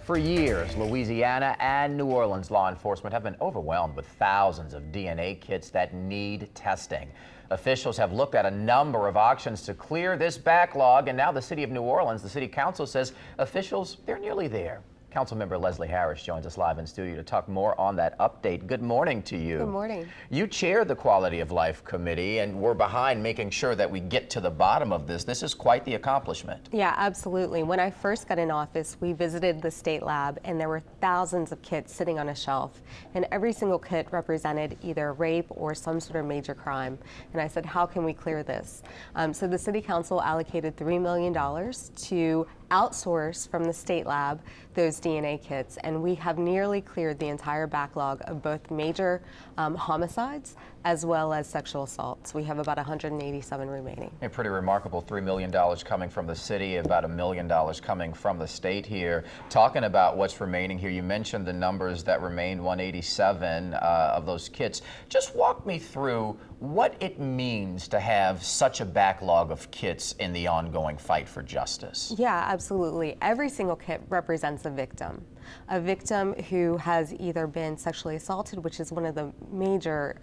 For years, Louisiana and New Orleans law enforcement have been overwhelmed with thousands of DNA kits that need testing. Officials have looked at a number of auctions to clear this backlog, and now the city of New Orleans, the city council says officials, they're nearly there. Councilmember Lesli Harris joins us live in studio to talk more on that update. Good morning to you. Good morning. You chair the Quality of Life Committee, and we're behind making sure that we get to the bottom of this. This is quite the accomplishment. Yeah, absolutely. When I first got in office, we visited the state lab, and there were thousands of kits sitting on a shelf, and every single kit represented either rape or some sort of major crime. And I said, how can we clear this? So the city council allocated $3 million to outsource from the state lab those DNA kits, and we have nearly cleared the entire backlog of both major homicides as well as sexual assaults. We have about 187 remaining. A pretty remarkable $3 million coming from the city, about $1 million coming from the state here. Talking about what's remaining here, you mentioned the numbers that remain, 187 of those kits. Just walk me through what it means to have such a backlog of kits in the ongoing fight for justice. Yeah, absolutely. Every single kit represents a victim who has either been sexually assaulted, which is one of the major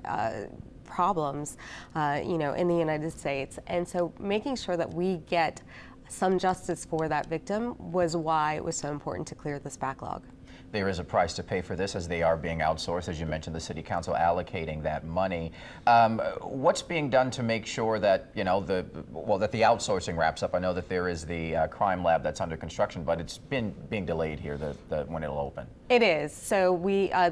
problems, in the United States. And so making sure that we get some justice for that victim was why it was so important to clear this backlog. There is a price to pay for this, as they are being outsourced. As you mentioned, the city council allocating that money. What's being done to make sure that that the outsourcing wraps up? I know that there is the crime lab that's under construction, but it's been being delayed here when it'll open. It is. So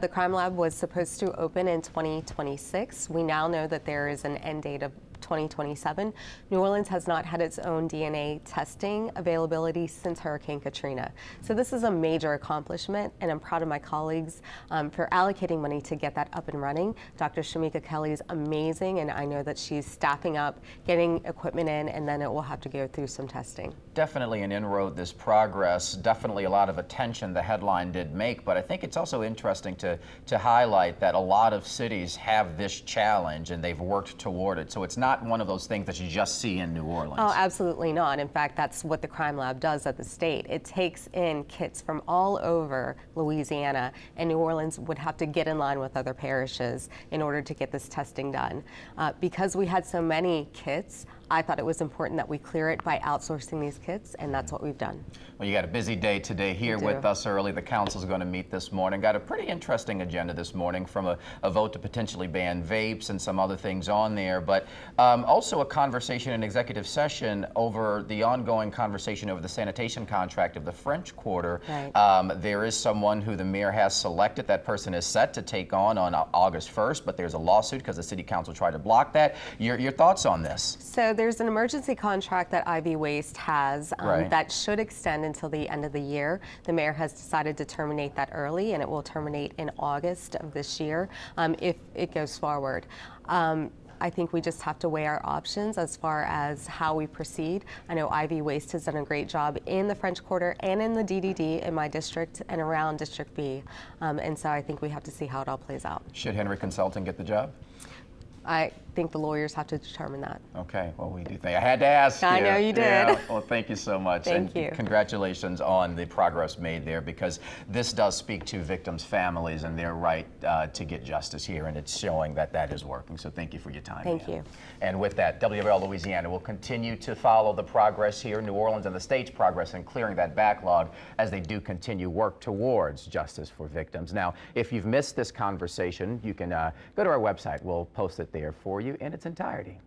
the crime lab was supposed to open in 2026. We now know that there is an end date of 2027. New Orleans has not had its own DNA testing availability since Hurricane Katrina. So this is a major accomplishment, and I'm proud of my colleagues for allocating money to get that up and running. Dr. Shamika Kelly is amazing, and I know that she's staffing up, getting equipment in, and then it will have to go through some testing. Definitely an inroad, this progress, definitely a lot of attention the headline did make, but I think it's also interesting to highlight that a lot of cities have this challenge and they've worked toward it. So it's not one of those things that you just see in New Orleans. Oh, absolutely not. In fact, that's what the crime lab does at the state. It takes in kits from all over Louisiana, and New Orleans would have to get in line with other parishes in order to get this testing done. Because we had so many kits, I thought it was important that we clear it by outsourcing these kits, and that's what we've done. Well, you got a busy day today here with us early. The council's going to meet this morning. Got a pretty interesting agenda this morning, from a vote to potentially ban vapes and some other things on there, but also a conversation in executive session over the ongoing conversation over the sanitation contract of the French Quarter. Right. There is someone who the mayor has selected. That person is set to take on August 1st, but there's a lawsuit because the city council tried to block that. Your thoughts on this? So there's an emergency contract that IV Waste has Right. that should extend until the end of the year. The mayor has decided to terminate that early, and it will terminate in August of this year if it goes forward. I think we just have to weigh our options as far as how we proceed. I know IV Waste has done a great job in the French Quarter and in the DDD in my district and around District B. And so I think we have to see how it all plays out. Should Henry Consulting get the job? I think the lawyers have to determine that. Okay, well, we do think. I had to ask you. I know you did. Yeah. Well, thank you so much. Thank and you. Congratulations on the progress made there, because this does speak to victims' families and their right to get justice here, and it's showing that that is working. So thank you for your time. Thank you. And with that, WRL Louisiana will continue to follow the progress here in New Orleans and the state's progress in clearing that backlog as they do continue work towards justice for victims. Now, if you've missed this conversation, you can go to our website. We'll post it there for you in its entirety.